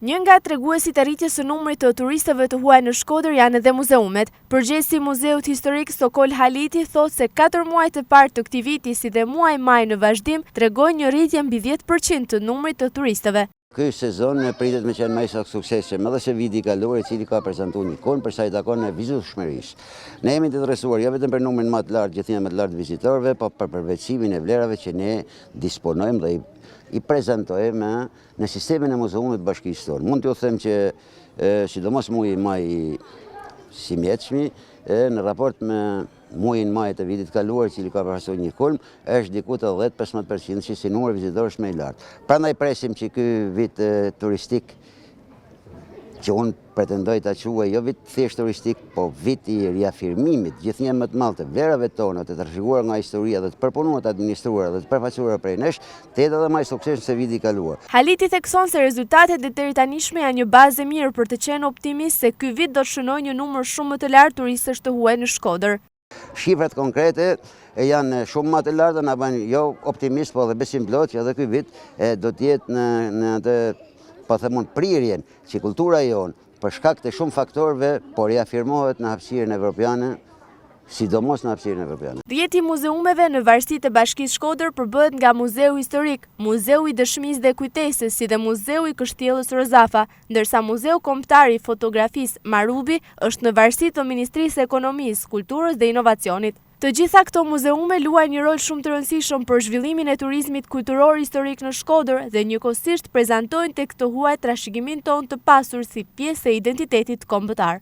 Një nga treguesit e rritjes së numrit të turistëve të huaj në Shkodër janë edhe muzeumet. Përgjegjësi i Muzeut Historik Sokol Haliti thotë se 4 muajt e parë të këtij viti si dhe muaji maj në vazhdim tregojnë një rritje mbi 10% të numrit të turistëve. Ky sezon pritet me qenë më i suksesshëm, edhe se viti i kaluar i cili ka prezantuar një kon për sa i takon vizitueshmërisë. Ne jemi të interesuar jo vetëm për numrin më të lartë, gjithnjë më të lartë vizitorëve, por për përveçimin e vlerave që ne disponojmë dhe i prezentojmë në sistemin e muzeumit të bashkisë tonë. Mund t'ju them që sidomos muaji maj si mjetshmi, në raport me muajin maj të vitit kaluar, cili ka përfaqësuar një kulm, është diku të 10-15% që si numër vizitorësh më i lartë. Prandaj presim që ky vit turistik, që unë pretendoj ta quaj jo vit thjesht turistik, po vit i riafirmimit gjithnjë më të madh të vlerave tona, të trashëguar nga historia dhe të përpunuar të administruar dhe të përfaqësuara prej nesh, të jetë edhe më i suksesshëm se viti i kaluar. Haliti thekson se rezultatet e deri tanishme janë një bazë e mirë për të qenë optimist se ky vit do të shënojë një numër shumë më të lartë turistësh të huaj në Shkodër. Shifrat konkrete janë shumë më të larta, na bëjnë jo optimist, po edhe besim plot që edhe ky vit do të jetë në atë po themon prirjen që kultura jonë për shkak të shumë faktorëve po riafirmohet në hapësirën evropiane, sidomos në hapësirën evropiane. 10 muzeumeve në varësitë e Bashkisë Shkodër përbëhet nga Muzeu Historik, Muzeu i Dëshmisë dhe Kujtesës, si dhe Muzeu i Kështjellës Rozafa, ndërsa Muzeu Kombëtar i Fotografisë Marubi është në varësi të Ministrisë së Ekonomisë, Kulturës dhe Inovacionit. Të gjitha këto muzeume luajnë një rol shumë të rëndësishëm për zhvillimin e turizmit kulturor historik në Shkodër dhe njëkohësisht prezantojnë tek të huaj trashëgimin tonë të pasur si pjesë e identitetit kombëtar.